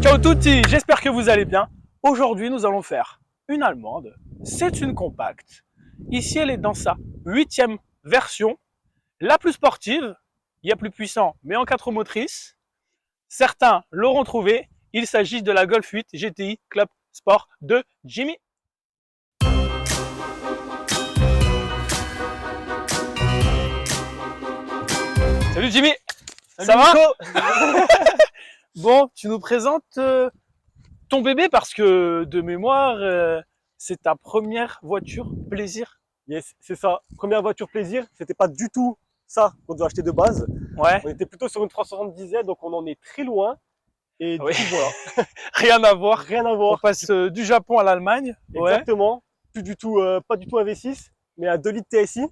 Ciao tutti, j'espère que vous allez bien. Aujourd'hui, nous allons faire une allemande. C'est une compacte. Ici, elle est dans sa 8e version, la plus sportive. Il y a plus puissant, mais en 4 motrices. Certains l'auront trouvé. Il s'agit de la Golf 8 GTI Club Sport de Jimmy. Salut Jimmy. Salut ça Nico. va? Bon, tu nous présentes ton bébé parce que de mémoire, c'est ta première voiture plaisir. Yes, c'est ça. Première voiture plaisir. C'était pas du tout ça qu'on devait acheter de base. Ouais. On était plutôt sur une 370Z, donc on en est très loin. Et Oui. du coup, voilà. Rien à voir. Rien à On voir. passe du Japon à l'Allemagne. Exactement. Plus du tout, pas du tout un V6, mais un 2 litres TSI.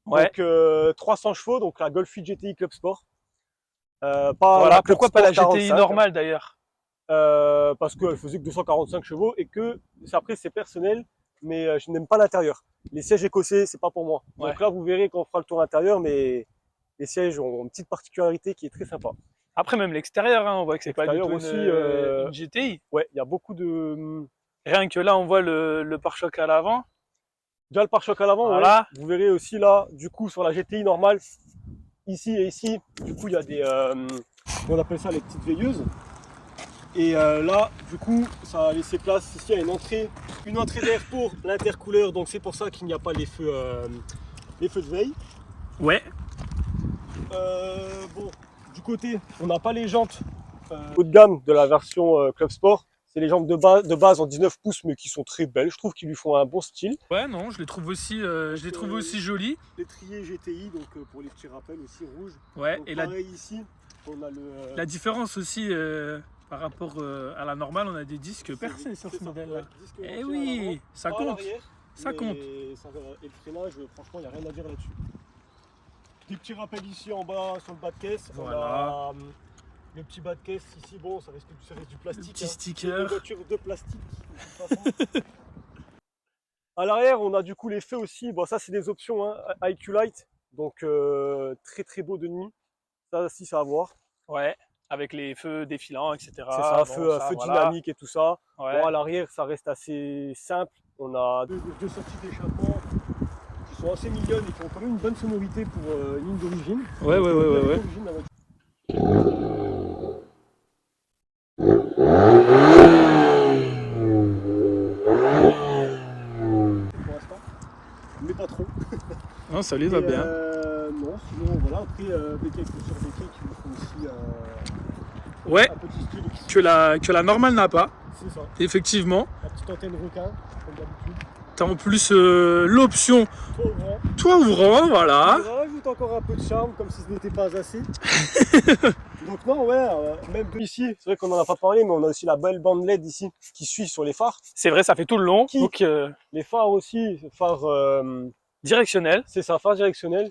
Ouais. Donc 300 chevaux, donc la Golf 8 GTI Club Sport. Pas Voilà, la pourquoi pas la GTI 45, normale d'ailleurs? Parce qu'elle faisait que 245 chevaux et que après c'est personnel, mais je n'aime pas l'intérieur. Les sièges écossais, c'est pas pour moi. Ouais. Donc là, vous verrez quand on fera le tour intérieur, mais les sièges ont une petite particularité qui est très sympa. Après même l'extérieur, on voit que c'est pas du tout aussi, une GTI. Ouais, il y a beaucoup de. Rien que là, on voit le pare-choc à l'avant. Déjà le pare-choc à l'avant, Voilà. ouais. Vous verrez aussi là, du coup, sur la GTI normale, ici et ici, du coup, il y a des. On appelle ça les petites veilleuses. Et là, du coup, ça a laissé place ici à une entrée d'air pour l'intercouleur. Donc c'est pour ça qu'il n'y a pas les feux de veille. Ouais. Bon, du côté, on n'a pas les jantes haut de gamme de la version Club Sport. C'est les jantes de base en 19 pouces, mais qui sont très belles. Je trouve qu'ils lui font un bon style. Ouais, non, je les trouve aussi, aussi jolies. L'étrier GTI, donc pour les petits rappels aussi rouge. Ouais. Donc, Et pareil ici, on a la différence aussi par rapport à la normale, on a des disques percés sur ce modèle-là. Ouais, Eh oui, ça compte. Ça compte. Et le freinage, franchement, il n'y a rien à dire là-dessus. Des petits rappels ici en bas sur le bas de caisse. Voilà. On a le petit bas de caisse ici, bon, ça reste du plastique. Le petit sticker. C'est une voiture de plastique, de toute façon. À l'arrière, on a du coup les feux aussi. Bon, ça, c'est des options, hein. IQ Light, donc très très beau de nuit. Ça aussi, ça à voir. Ouais, avec les feux défilants, etc. C'est ça, Bon, feu voilà. dynamique et tout ça. Ouais. Bon, à l'arrière, ça reste assez simple. On a deux sorties d'échappement qui sont assez mignonnes et qui ont quand même une bonne sonorité pour une ligne d'origine. Ouais. D'origine, la voiture. Pour l'instant, mais pas trop. Non, ça lui va bien. Non, sinon voilà, après des quelques sur des quais qui nous font aussi Ouais, un petit style. que la normale n'a pas, C'est ça, effectivement. la petite antenne requin, comme d'habitude. T'as en plus l'option Toit ouvrant. toit ouvrant, voilà. Ça rajoute encore un peu de charme, comme si ce n'était pas assez. Donc non, ouais, même ici, c'est vrai qu'on n'en a pas parlé, mais on a aussi la belle bande LED ici, qui suit sur les phares. C'est vrai, ça fait tout le long. Qui Donc, Les phares aussi, phares, directionnel. c'est ça, phare directionnel,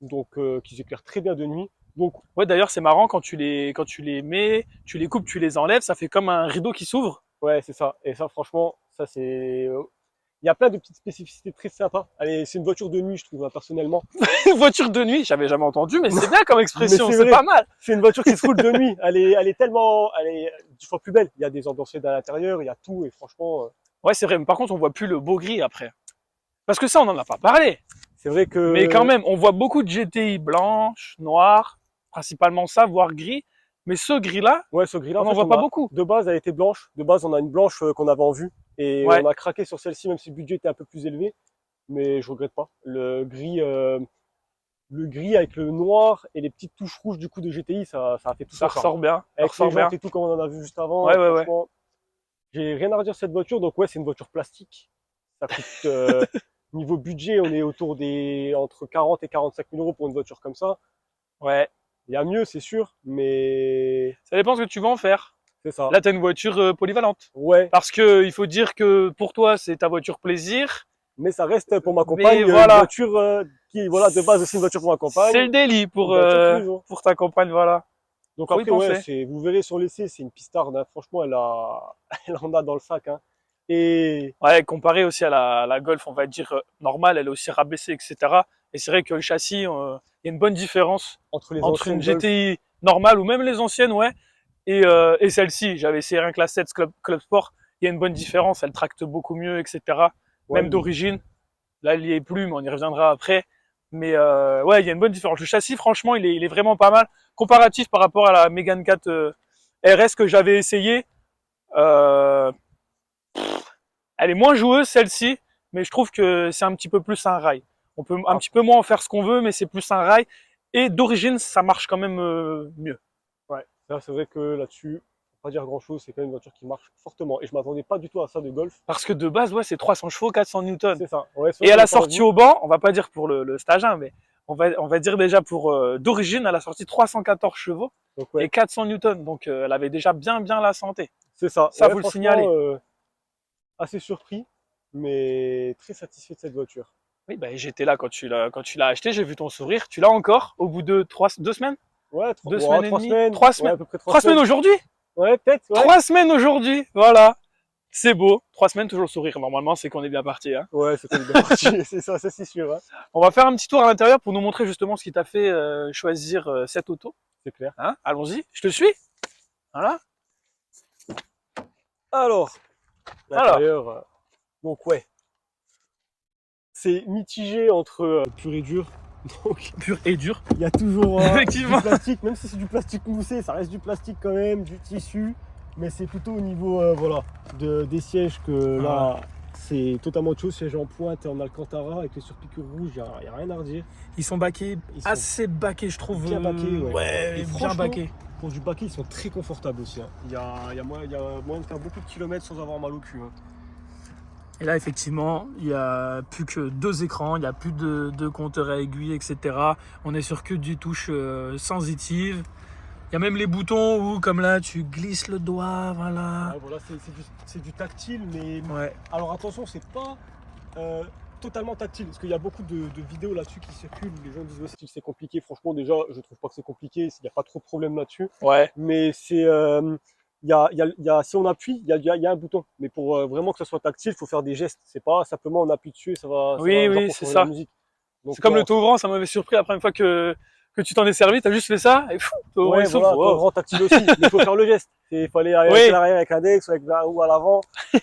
donc qui s'éclairent très bien de nuit. Donc, Ouais, d'ailleurs, c'est marrant quand tu les mets, tu les coupes, tu les enlèves, ça fait comme un rideau qui s'ouvre. ouais, c'est ça. Et ça, franchement, ça c'est. Il y a plein de petites spécificités très sympas. Allez, c'est une voiture de nuit, je trouve, personnellement. Voiture de nuit, j'avais jamais entendu, mais c'est bien comme expression, Mais c'est vrai. pas mal. C'est une voiture qui se roule de nuit. Elle est tellement, elle est 10 fois plus belle. Il y a des ambiancés à l'intérieur, il y a tout, et franchement, Ouais, c'est vrai, mais par contre, on voit plus le beau gris après. Parce que ça, on en a pas parlé. c'est vrai que. Mais quand même, on voit beaucoup de GTI blanches, noires, principalement ça, voire gris. Mais ce gris-là, Ouais, ce gris-là, on n'en voit pas beaucoup. De base, elle était blanche. De base, on a une blanche qu'on avait en vue. Et Ouais. on a craqué sur celle-ci, même si le budget était un peu plus élevé. Mais je regrette pas. Le gris avec le noir et les petites touches rouges du coup de GTI, ça a fait tout Ça ça. ressort bien. Ça Avec ressort les bien. jantes et tout, comme on en a vu juste avant. Ouais. Franchement, j'ai rien à redire sur cette voiture. Donc ouais, c'est une voiture plastique. Ça coûte niveau budget, on est autour des entre 40 et 45 000 euros pour une voiture comme ça. Ouais. Il y a mieux, c'est sûr, mais Ça dépend ce que tu vas en faire. c'est ça. Là, t'as une voiture polyvalente. Ouais, Parce que il faut dire que pour toi, c'est ta voiture plaisir. mais ça reste pour ma compagne Mais voilà. une voiture qui, voilà, de base aussi une voiture pour ma compagne. C'est le délit Une voiture tous les jours. pour ta compagne, voilà. Donc Faut y après, ouais, penser. vous verrez sur l'essai, c'est une pistarde. Hein. Franchement, elle en a dans le sac. Hein. Et Ouais, comparé aussi à la Golf, on va dire normale, elle est aussi rabaissée, etc. Et c'est vrai que le châssis, il y a une bonne différence Entre les entre anciennes une Golf, GTI normale ou même les anciennes, ouais, et celle-ci. J'avais essayé rien que la 7 Club Sport. Il y a une bonne différence. Elle tracte beaucoup mieux, etc. ouais, Même d'origine. Là, il n'y est plus, mais on y reviendra après. Mais ouais, il y a une bonne différence. Le châssis, franchement, il est vraiment pas mal. Comparatif par rapport à la Mégane 4 RS que j'avais essayé. Euh, Elle est moins joueuse, celle-ci, mais je trouve que c'est un petit peu plus un rail. On peut un ah, petit peu moins en faire ce qu'on veut, mais c'est plus un rail. Et d'origine, ça marche quand même mieux. ouais. Là, c'est vrai que là-dessus, faut pas dire grand-chose, c'est quand même une voiture qui marche fortement. Et je m'attendais pas du tout à ça de Golf. Parce que de base, ouais, c'est 300 chevaux, 400 newtons. C'est ça. Ouais, c'est Et vrai à qu'on la l'a pas sortie revu. au banc, on va pas dire pour le stage 1, mais on va dire déjà pour d'origine, elle a sorti 314 chevaux Donc et ouais, 400 newtons. Donc elle avait déjà bien la santé. c'est ça. Ça, Ouais, vous le franchement, signalez. assez surpris, mais très satisfait de cette voiture. Oui, bah, j'étais là quand tu l'as acheté, j'ai vu ton sourire. Tu l'as encore au bout de 2 semaines, Ouais, deux ouais, semaines et trois demie, semaines. trois Ouais, semaines, à peu près trois 3 semaines semaines. aujourd'hui. Ouais, peut-être, ouais. 3 semaines aujourd'hui, voilà. C'est beau. 3 semaines, toujours le sourire. Normalement, c'est qu'on est bien parti. Hein. Ouais, c'est qu'on est bien parti. C'est ça c'est sûr. Hein. On va faire un petit tour à l'intérieur pour nous montrer justement ce qui t'a fait choisir cette auto. C'est clair. Hein. Allons-y, je te suis. Voilà. Alors, Alors, l'intérieur, donc ouais, c'est mitigé entre pur et dur. Donc, pur et dur. il y a toujours Effectivement. du plastique, même si c'est du plastique moussé, ça reste du plastique quand même, du tissu. Mais c'est plutôt au niveau voilà, des sièges que là, c'est totalement autre chose. Siège en pointe et en Alcantara avec les surpiqûres rouges, il n'y a rien à redire. Ils sont baqués, Ils sont assez baqués, je trouve. bien baqués, ouais. Ouais, Et bien franchement, baqués. pour du baquet, ils sont très confortables aussi. Hein. Il y a moyen de faire beaucoup de kilomètres sans avoir mal au cul. Hein. Et là, effectivement, il n'y a plus que 2 écrans, il n'y a plus de compteur à aiguille, etc. On est sur que du touche sensitive. Il y a même les boutons où, comme là, tu glisses le doigt, voilà. Ouais, voilà, c'est du tactile, mais Ouais. alors attention, c'est pas totalement tactile, parce qu'il y a beaucoup de vidéos là-dessus qui circulent où les gens disent ouais, c'est compliqué. Franchement, déjà, je trouve pas que c'est compliqué, il n'y a pas trop de problème là-dessus. Ouais. Mais c'est si on appuie, il y a un bouton. Mais pour vraiment que ça soit tactile, il faut faire des gestes. C'est pas simplement on appuie dessus et ça va Oui, genre oui, pour c'est faire la ça. musique. Donc C'est comme non, le taux ça m'avait surpris la première fois que tu t'en es servi, t'as juste fait ça, et fou, taux ouais, il s'ouvre. voilà, Wow. rend tactile aussi, mais il faut faire le geste. Il fallait aller Oui. à l'arrière avec l'index ou à l'avant.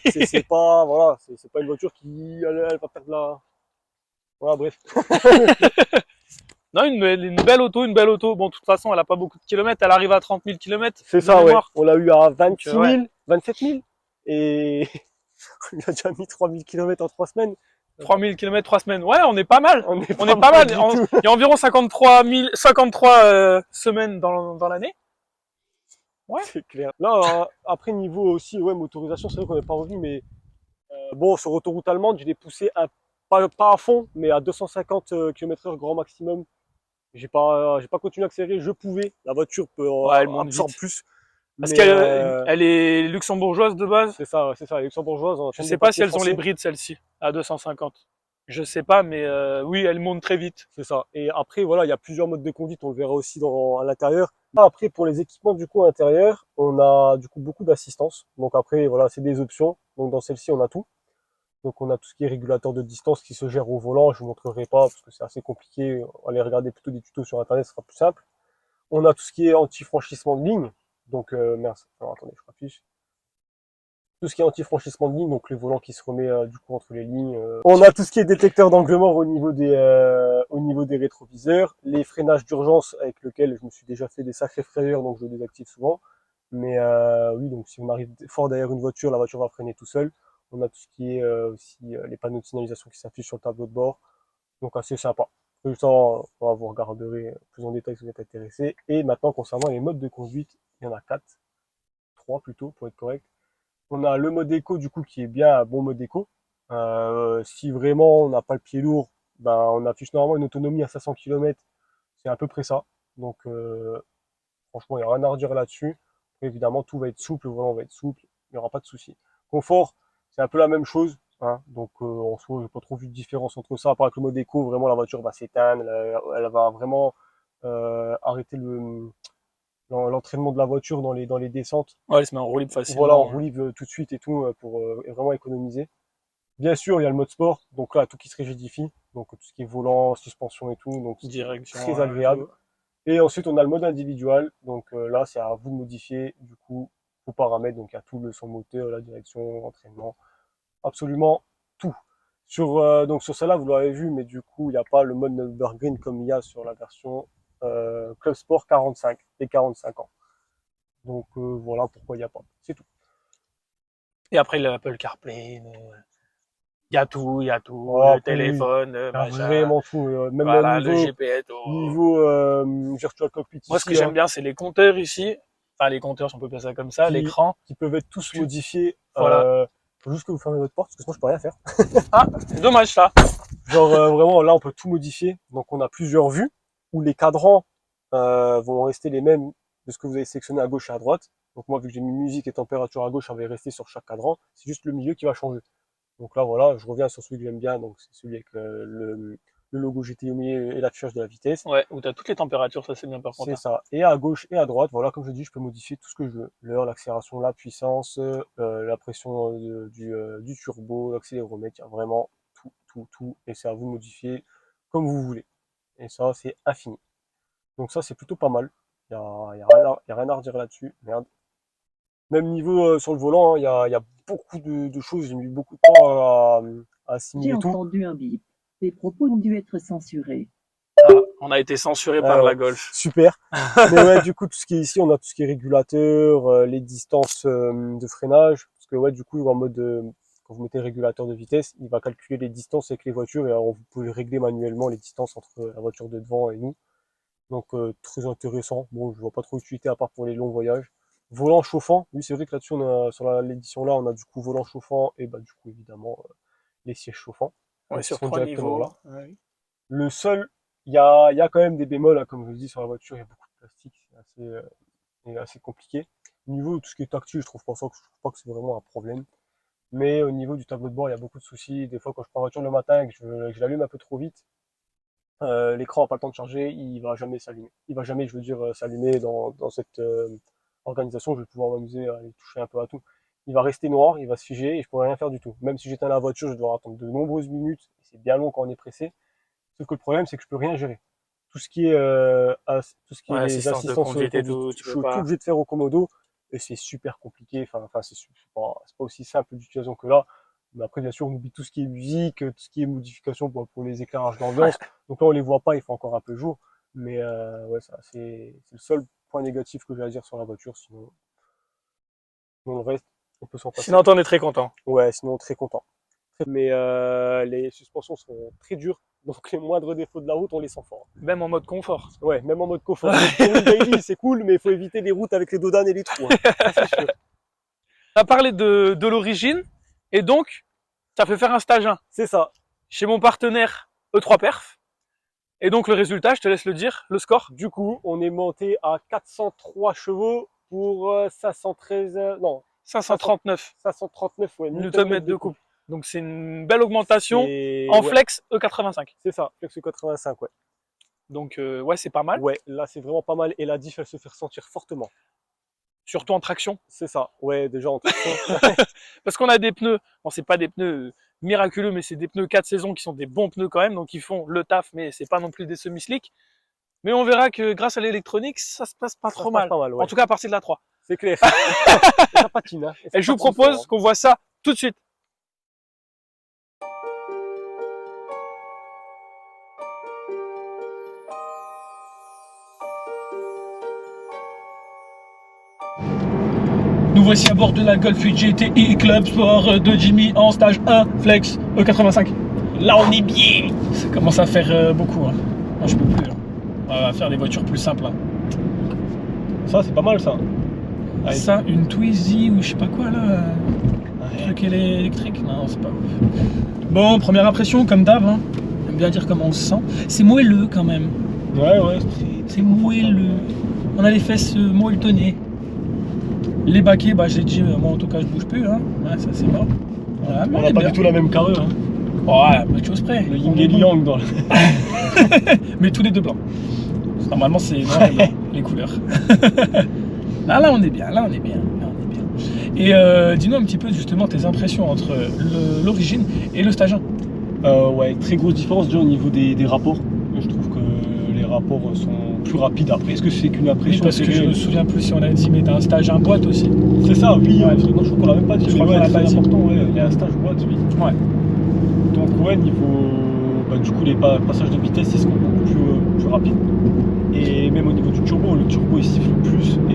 C'est pas, voilà, c'est pas une voiture qui elle va perdre la. Voilà, bref. Non, une belle auto, une belle auto. Bon, de toute façon, elle a pas beaucoup de kilomètres, elle arrive à 30 000 kilomètres C'est de ça, ouais. mémoire. On l'a eu à 26 000, Ouais. 27 000. Et on a déjà mis 3000 km en 3 semaines. 3000 km, 3 semaines. Ouais, on est pas mal. On est On est pas mal. du Il tout. y a environ 53 semaines dans l'année. Ouais. C'est clair. Là, après, niveau aussi, ouais, motorisation, c'est vrai qu'on n'est pas revenu, mais bon, sur autoroute allemande, je l'ai poussé pas à fond, mais à 250 km/h grand maximum. J'ai pas continué à accélérer, je pouvais. La voiture peut Ouais, elle monte absorbe vite. plus. Parce Mais qu'elle est luxembourgeoise de base. c'est ça, les luxembourgeoises, on Je entend sais des pas si papiers elles ont les français. brides, celles-ci, à 250. Je sais pas, mais oui, elle monte très vite. C'est ça. Et après, voilà, il y a plusieurs modes de conduite, on le verra aussi à l'intérieur. Après, pour les équipements du coup à l'intérieur, on a du coup beaucoup d'assistance. Donc après, voilà, c'est des options. Donc dans celle-ci, on a tout. Donc on a tout ce qui est régulateur de distance qui se gère au volant. Je vous montrerai pas parce que c'est assez compliqué. Allez regarder plutôt des tutos sur internet, ce sera plus simple. On a tout ce qui est anti-franchissement de ligne. Donc merci. Alors attendez, je affiche. Tout ce qui est anti-franchissement de ligne, donc le volant qui se remet du coup entre les lignes. On a tout ce qui est détecteur d'angle mort au niveau des rétroviseurs, les freinages d'urgence avec lesquels je me suis déjà fait des sacrés frayeurs, donc je le désactive souvent. Mais oui, donc si on arrive fort derrière une voiture, la voiture va freiner tout seul. On a tout ce qui est aussi les panneaux de signalisation qui s'affichent sur le tableau de bord, donc assez sympa. Tout ça, vous regarderez plus en détail si vous êtes intéressé. Et maintenant, concernant les modes de conduite, il y en a 4, 3 plutôt pour être correct. On a le mode éco du coup qui est bien un bon mode éco. Si vraiment on n'a pas le pied lourd, ben on affiche normalement une autonomie à 500 km. C'est à peu près ça. Donc franchement, il n'y a rien à redire là-dessus. Évidemment, tout va être souple, le volant va être souple, il n'y aura pas de souci. Confort, c'est un peu la même chose. Hein. Donc en soi, j'ai pas trop vu de différence entre ça. À part avec le mode éco, vraiment la voiture va s'éteindre, elle va vraiment arrêter l'entraînement de la voiture dans les descentes. Ouais, elle se met en roue libre facilement. Voilà, on roue libre tout de suite et tout pour vraiment économiser. Bien sûr, il y a le mode sport, donc là, tout qui se rigidifie. Donc tout ce qui est volant, suspension et tout, donc c'est Direction. très agréable. Et ensuite on a le mode individuel, donc là c'est à vous de modifier du coup vos paramètres, donc il y a tout le son moteur, la direction, l'entraînement, absolument tout. Donc sur celle-là vous l'avez vu, mais du coup il n'y a pas le mode Nürburgring comme il y a sur la version Club Sport 45 et 45 ans. Donc voilà pourquoi il n'y a pas, c'est tout. Et après, il y a l'Apple CarPlay. Il y a tout, Oh, le téléphone, il y a machin. vraiment tout, même Voilà, au le niveau, GPS. Virtual Cockpit Moi, ce que ici, j'aime bien, c'est les compteurs ici. Enfin, les compteurs, si on peut appeler ça comme ça, l'écran. qui peuvent être tous modifiés. Voilà. Faut juste que vous fermez votre porte, parce que sinon je peux rien faire. Ah, c'est dommage ça. Genre vraiment, là on peut tout modifier. Donc on a plusieurs vues, où les cadrans vont rester les mêmes de ce que vous avez sélectionné à gauche et à droite. Donc moi, vu que j'ai mis musique et température à gauche, ça va rester sur chaque cadran. C'est juste le milieu qui va changer. Donc là, voilà, je reviens sur celui que j'aime bien, donc c'est celui avec le logo GTI au milieu et l'affichage de la vitesse. Ouais, où tu as toutes les températures, ça c'est bien par contre. C'est ça. Et à gauche et à droite, voilà, comme je dis, je peux modifier tout ce que je veux. L'heure, l'accélération, la puissance, la pression du turbo, l'accéléromètre, il y a vraiment tout. Et c'est à vous de modifier comme vous voulez. Et ça, c'est infini. Donc ça, c'est plutôt pas mal. Il y a rien à redire là-dessus. Merde. Même niveau sur le volant, il y a beaucoup de choses. J'ai mis beaucoup de temps à J'ai assimiler tout. entendu un bip. Tes propos ont dû être censurés. Ah, on a été censuré par la Golf. Super. Mais ouais, du coup, tout ce qui est ici, on a tout ce qui est régulateur, les distances de freinage. Parce que ouais, du coup, en mode quand vous mettez le régulateur de vitesse, il va calculer les distances avec les voitures et alors vous pouvez régler manuellement les distances entre la voiture de devant et nous. Donc très intéressant. Bon, je vois pas trop l'utilité à part pour les longs voyages. Volant chauffant, oui c'est vrai que là-dessus sur l'édition là on a du coup volant chauffant et bah du coup évidemment les sièges chauffants. Ouais, sur 3 niveaux. Ouais. Le seul, il y a quand même des bémols, hein, comme je le dis sur la voiture, il y a beaucoup de plastique, c'est assez compliqué. Au niveau de tout ce qui est tactile, je trouve pas que c'est vraiment un problème. Mais au niveau du tableau de bord, il y a beaucoup de soucis. Des fois quand je prends la voiture le matin et que je l'allume un peu trop vite, l'écran n'a pas le temps de charger, il va jamais s'allumer. Il va jamais, je veux dire, s'allumer dans cette organisation. Je vais pouvoir m'amuser à aller toucher un peu à tout. Il va rester noir, il va se figer et je pourrai rien faire du tout. Même si j'éteins la voiture, je dois attendre de nombreuses minutes. C'est bien long quand on est pressé. Sauf que le problème, c'est que je peux rien gérer. Tout ce qui est Ouais, les assistances de conduite, je suis tout obligé de faire au commodo et c'est super compliqué. Enfin, c'est pas aussi simple d'utilisation que là. Mais après, bien sûr, on oublie tout ce qui est musique, tout ce qui est modification pour les éclairages d'ambiance. Donc là, on les voit pas, il fait encore un peu jour. Mais ouais, ça, c'est le seul point négatif que j'ai à dire sur la voiture. Sinon le reste, on peut s'en passer. Sinon, t'en es très content. Ouais, sinon très content. Mais les suspensions sont très dures. Donc les moindres défauts de la route, on les sent fort. Même en mode confort. Ouais, même en mode confort. Pour daily, c'est cool, mais il faut éviter les routes avec les dodanes et les trous. Hein. Ça, c'est sûr. On a parlé de l'origine, et donc, ça fait faire un stage 1. C'est ça. Chez mon partenaire E3 Perf. Et donc, le résultat, je te laisse le dire, le score. Du coup, on est monté à 403 chevaux pour 539, ouais, Newton-mètre de couple. Donc, c'est une belle augmentation en flex E85. C'est ça, flex E85, ouais. Donc, ouais, c'est pas mal. Ouais, là, c'est vraiment pas mal. Et la diff, elle se fait ressentir fortement. Surtout en traction. C'est ça, ouais, déjà en traction. Parce qu'on a des pneus, bon, c'est pas des pneus miraculeux, mais c'est des pneus 4 saisons qui sont des bons pneus quand même, donc ils font le taf, mais c'est pas non plus des semi-slicks. Mais on verra que grâce à l'électronique, ça se passe pas trop mal. Ouais. En tout cas, à partir de la 3. C'est clair. Ça patine, hein. Et je vous propose qu'on voit ça tout de suite. Nous voici à bord de la Golf 8 GTI Club Sport de Jimmy en stage 1 Flex E85. Là on est bien. Ça commence à faire beaucoup. Hein. Moi je peux plus. Hein. On va faire des voitures plus simples. Hein. Ça c'est pas mal ça. Allez. Ça, une Twizy ou je sais pas quoi là. Un truc électrique. Non, c'est pas ouf. Bon, première impression comme d'hab. Hein. J'aime bien dire comment on se sent. C'est moelleux quand même. Ouais, c'est moelleux. On a les fesses molletonnées. Les baquets, bah j'ai dit, moi en tout cas je bouge plus, hein. Ouais, ça c'est mort. Voilà, on n'a pas du tout la même carrure. Hein. Ouais, pas de chose près. Le yin et le yang dans le... Mais tous les deux blancs. Normalement c'est noir et blanc, les couleurs. Là on est bien, là on est bien. Et dis-nous un petit peu justement tes impressions entre l'origine et le stage 1. Ouais, très grosse différence déjà au niveau des rapports. Je trouve que les rapports sont plus rapides. Après, est-ce que c'est qu'une Oui, impression? parce que je me souviens plus si on a dit, mais t'as un stage en boîte aussi. C'est ça, oui. Ouais. Non, je crois qu'on l'a même pas dit. Je crois mais qu'on ouais, l'a pas c'est dit. important. Ouais, il y a un stage boîte, oui. Ouais. Donc ouais, niveau du coup les passages de vitesse ils sont beaucoup plus rapides. Et même au niveau du turbo, le turbo il siffle plus et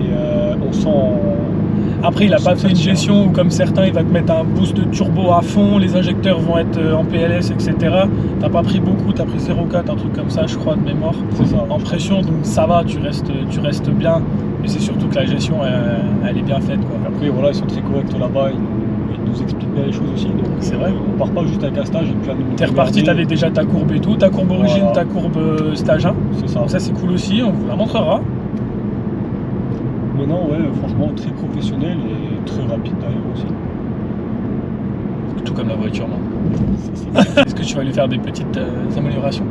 on sent. Après, il a on pas sent fait une ça tire. gestion où, comme certains, il va te mettre un boost de turbo à fond, les injecteurs vont être en PLS, etc. T'as pas pris beaucoup, t'as pris 0,4, un truc comme ça, je crois, de mémoire. C'est ça. En pression, donc ça va, tu restes bien. Mais c'est surtout que la gestion, elle est bien faite, quoi. Après voilà, ils sont très corrects là-bas, ils nous expliquent bien les choses aussi. Donc C'est vrai. on part pas juste avec un stage et puis à nous. T'es reparti, t'avais déjà ta courbe et tout, ta courbe origine, Voilà. ta courbe stage 1. C'est ça. Donc ça, c'est cool aussi, on vous la montrera. Maintenant ouais, franchement très professionnel et très rapide d'ailleurs aussi. Tout comme la voiture, non. C'est- Est-ce que tu vas lui faire des petites améliorations?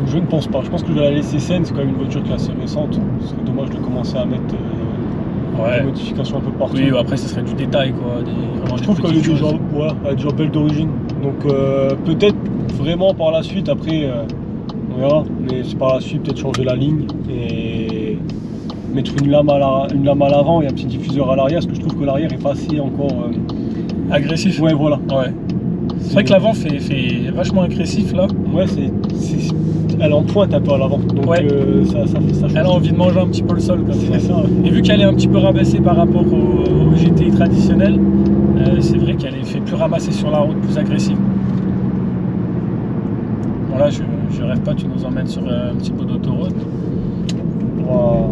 Je ne pense pas. Je pense que je vais la laisser saine. C'est quand même une voiture qui est assez récente. Ce serait dommage de commencer à mettre des modifications un peu partout. Oui, après, ce serait du détail, quoi. Vraiment Je des trouve qu'elle est petites déjà, choses. voilà, elle est déjà belle d'origine. Donc peut-être vraiment par la suite, après on verra. Mais c'est par la suite peut-être changer la ligne et mettre une lame à l'avant et un petit diffuseur à l'arrière. Parce que je trouve que l'arrière est pas assez encore. Agressif. Ouais voilà. Ouais. C'est vrai que l'avant fait vachement agressif, là. Ouais elle en pointe un peu à l'avant. Donc Ouais. ça change. Elle a envie de manger un petit peu le sol, comme ça. C'est ça. Ouais. Et vu qu'elle est un petit peu rabaissée par rapport au GTI traditionnel, c'est vrai qu'elle est fait plus ramasser sur la route, plus agressive. Bon là, je rêve pas, tu nous emmènes sur un petit peu d'autoroute. On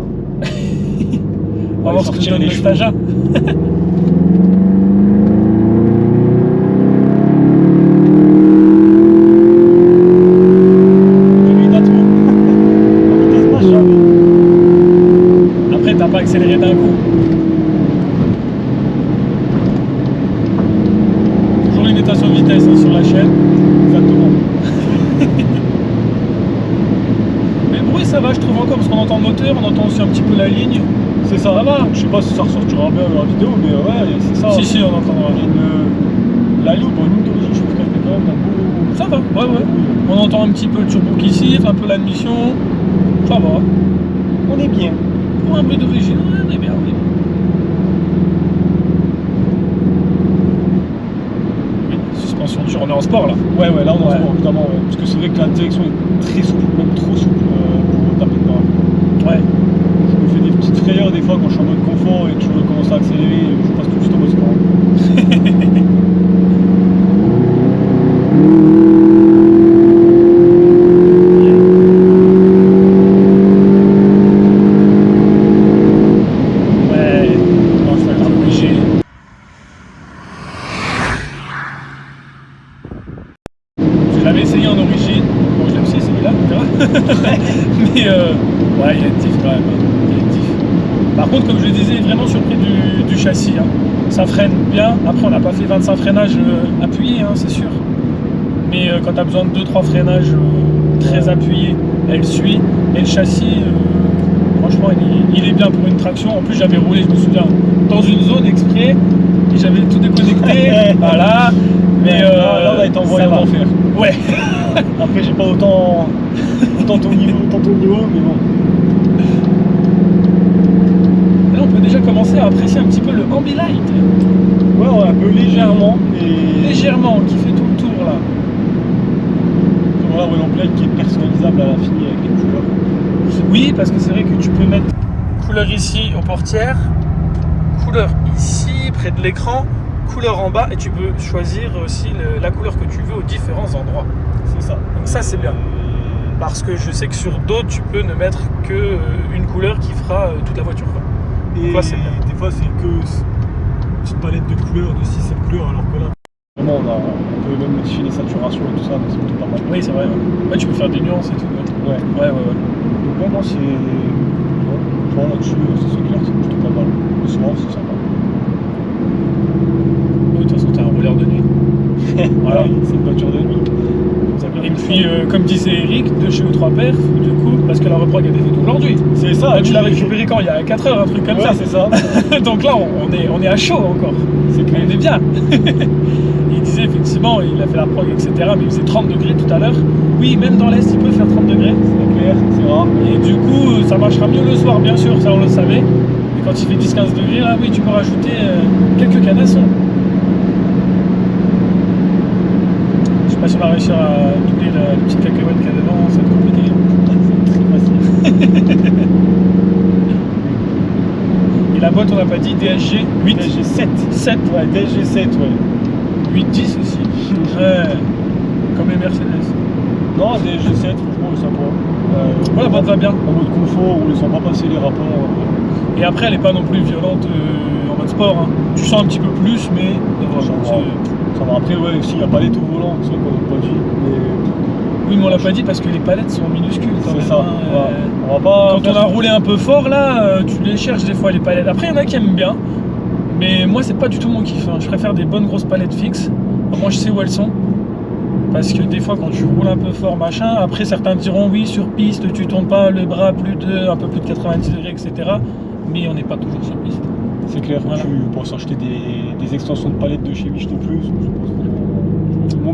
On va voir ce que donne le stage 1. Après, t'as pas accéléré d'un coup. Toujours limitation de vitesse hein, sur la chaîne. Exactement. Mais le bruit, ça va, je trouve encore, parce qu'on entend le moteur, on entend aussi un petit peu la ligne. C'est ça. Ça va. Je sais pas si ça ressortira bien dans la vidéo, mais ouais, c'est ça. Si, si, on entendra. Il y a la ligne, pour une ligne d'origine, je trouve qu'elle fait quand même un beau. Ça va, ouais. On entend un petit peu le turbo qui siffle, un peu l'admission. Ça va. On est bien. Pour un bruit d'origine, on est bien. Oui, suspension dure, on est en sport là. Ouais, là on en Ouais. sport, évidemment. Ouais. Parce que c'est vrai que la direction est très souple, même trop souple pour taper dedans. Ouais. Je me fais des petites frayeurs des fois quand je suis en mode confort et que je veux commencer à accélérer, je passe tout juste en mode sport. Ouais, on va faire obligé. Je l'avais essayé en origine. Bon, je l'ai aussi essayé là, tu verras. Mais ouais, il y a une diff quand même. Il y a une diff. Par contre, comme je le disais, vraiment surpris du châssis. Hein. Ça freine bien. Après, on n'a pas fait 25 freinages appuyés, hein, c'est sûr. Mais quand tu as besoin de 2-3 freinages très appuyés, elle suit. Et le châssis, franchement, il est bien pour une traction. En plus, j'avais roulé, je me souviens, dans une zone exprès. Et j'avais tout déconnecté. Voilà. Mais là, on a été envoyé ça en va. enfer. Ouais. Après, j'ai pas autant ton niveau, mais bon. Là, on peut déjà commencer à apprécier un petit peu le Ambilight. Ouais, un peu légèrement, mais. Légèrement, qui fait tout le tour là. Voilà, ouais, l'emblème qui est personnalisable à l'infini avec les couleurs. Oui, parce que c'est vrai que tu peux mettre couleur ici aux portières, couleur ici près de l'écran, couleur en bas, et tu peux choisir aussi la couleur que tu veux aux différents endroits. C'est ça. Donc ça, c'est bien. Parce que je sais que sur d'autres, tu peux ne mettre que une couleur qui fera toute la voiture, quoi. Et Quoi, c'est bien. des fois, c'est que une petite palette de couleurs, de 6-7 couleurs, alors que là, vraiment, on peut même modifier les saturations et tout ça, donc c'est plutôt pas mal. Oui, c'est vrai. Ouais. Ouais, tu peux faire des nuances et tout. Ouais. Ouais. Ouais. Donc, ouais, non, c'est. Bon, là-dessus, c'est clair, c'est plutôt pas mal. Le soir, c'est sympa. De toute façon, t'es un rouleur de nuit. Voilà. Ouais, c'est une voiture de nuit. Ça vient Et de puis, ça. comme disait Eric, de chez O3 Perf, du coup, parce que la reprog a été faite aujourd'hui. C'est ça. Là, tu l'as récupéré quand? Il y a 4 heures, un truc comme Ouais, ça. c'est ça. Donc là, on est à chaud encore. C'est clair. On est bien. Il disait effectivement effectivement, il a fait la prog, etc. Mais il faisait 30 degrés tout à l'heure. Oui, même dans l'Est, il peut faire 30 degrés. C'est clair, c'est rare. Et du coup, ça marchera mieux le soir, bien sûr, ça on le savait. Mais quand il fait 10-15 degrés, là, oui, tu peux rajouter quelques canassons. Je sais pas si on va réussir à doubler la petite cacahuète qu'il y a dedans, ça va être compliqué. C'est très facile. Et la boîte, on n'a pas dit DSG 8. DSG 7. 7. Ouais, DSG 7, ouais. 8-10 aussi. Ouais. Comme les Mercedes. Non, DSG 7, franchement, c'est sympa. Ouais, la boîte va bien. En mode confort, où ils sont pas passés les rapports. Et après, elle n'est pas non plus violente en mode sport. Hein. Tu sens un petit peu plus, mais voilà, Ça va. Après, ouais, s'il n'y a pas les tout volants, c'est vrai qu'on n'a pas dit. Mais... Oui, mais on l'a pas dit parce que les palettes sont minuscules. C'est ça. Hein. On va pas quand on a roulé un peu fort, là, tu les cherches des fois, les palettes. Après, il y en a qui aiment bien. Mais moi, c'est pas du tout mon kiff. Hein. Je préfère des bonnes grosses palettes fixes. Moi, je sais où elles sont. Parce que des fois, quand tu roules un peu fort, machin, après, certains diront oui, sur piste, tu tournes pas le bras un peu plus de 90 degrés, etc. Mais on n'est pas toujours sur piste. C'est clair, voilà. Tu penses acheter des extensions de palettes de chez Michelin Plus.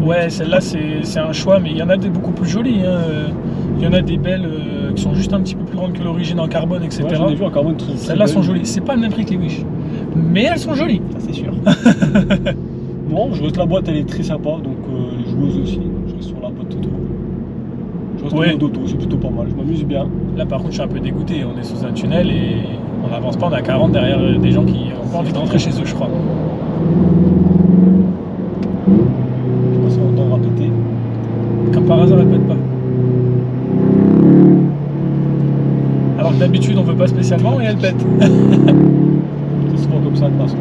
Ouais, celle-là, c'est un choix, mais il y en a des beaucoup plus jolies. Hein. Il y en a des belles qui sont juste un petit peu plus grandes que l'origine en carbone, etc. Ouais, j'en ai vu en carbone très Celles-là sont jolies. C'est pas le même prix que les Wish. Mais elles sont jolies. Ça, c'est sûr. Non, je reste la boîte, elle est très sympa, donc les joueuses aussi. Je reste sur la boîte auto. Je reste en mode auto, c'est plutôt pas mal, je m'amuse bien. Là, par contre, je suis un peu dégoûté. On est sous un tunnel et on n'avance pas, on est à 40 derrière des gens qui ont pas envie de rentrer chez eux, je crois. Je pense qu'on entendra péter. Comme par hasard, elle pète pas. Alors que d'habitude, on veut pas spécialement et elle pète. C'est souvent comme ça de toute façon.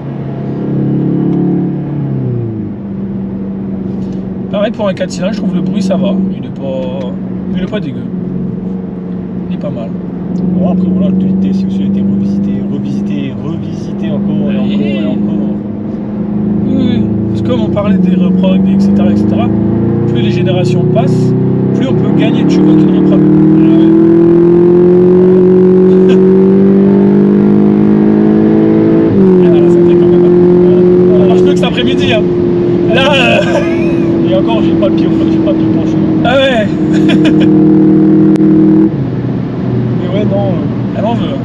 Pareil pour un 4 cylindres, je trouve le bruit ça va. Il est pas dégueu. Il est pas mal. Bon, après voilà, le 2 vitesses aussi a été revisité encore et encore et encore. Oui, parce que comme on parlait des reprogs, etc., plus les générations passent, plus on peut gagner de chevaux qu'une reprog. Ça marche mieux que cet après-midi. Hein. Là, et encore, j'ai pas le pied penché. Ah ouais. Mais ouais, non. Elle en veut. Le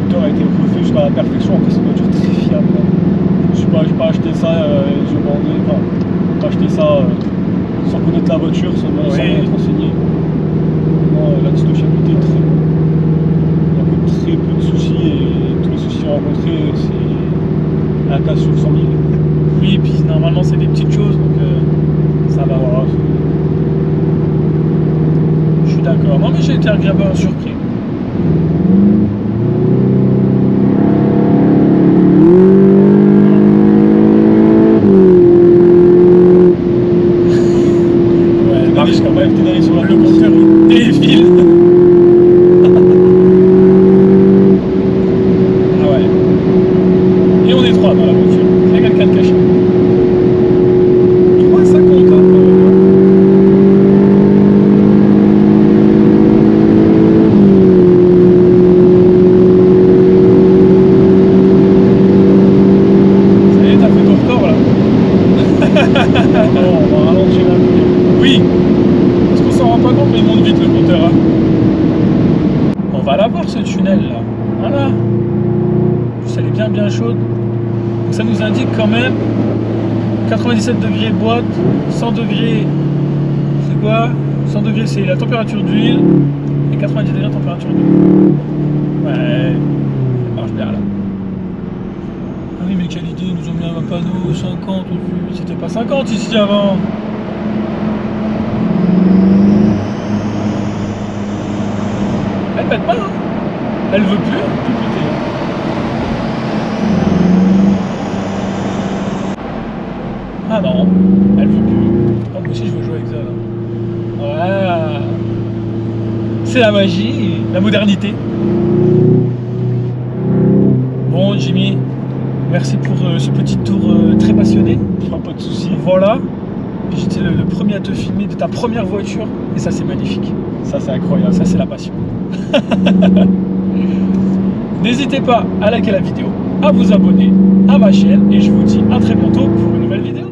moteur a été refait jusqu'à la perfection. Après, c'est une voiture très fiable. J'ai pas acheté ça, pas acheté ça sans connaître la voiture, sans m'être renseigné. Non, la cytochabilité est très bonne. Il n'y a que très peu de soucis et tous les soucis rencontrés, c'est un cas sur 100 000. Oui, et puis normalement c'est des petites choses, donc ça va. Voilà, je suis d'accord. Non, mais j'ai été agréablement surpris. Le compteur il défile. Ah ouais. Et on est 3 dans la voiture. Il y a quelqu'un de caché. 3,50 hein. Ça y est, t'as fait ton record là. non, on va ralentir un peu. Oui. Parce qu'on s'en rend pas compte, mais il monte vite le compteur. Hein. On va la voir ce tunnel là. Voilà. Elle est bien chaude. Donc ça nous indique quand même 97 degrés boîte, 100 degrés. C'est quoi? 100 degrés c'est la température d'huile et 90 degrés température d'huile. Ouais, ça marche bien là. Ah oui, mais quelle idée, ils nous ont mis un panneau 50 au-dessus. C'était pas 50 ici avant. Elle pète pas, hein. Elle veut plus. Tout pété. Ah non, elle veut plus. Ah, moi aussi je veux jouer avec ça là. Voilà. C'est la magie, la modernité. Bon Jimmy, merci pour ce petit tour très passionné. Pas de soucis. Voilà. J'étais le premier à te filmer de ta première voiture et ça c'est magnifique. Ça c'est incroyable. Ça c'est la passion. N'hésitez pas à liker la vidéo, à vous abonner à ma chaîne et je vous dis à très bientôt pour une nouvelle vidéo.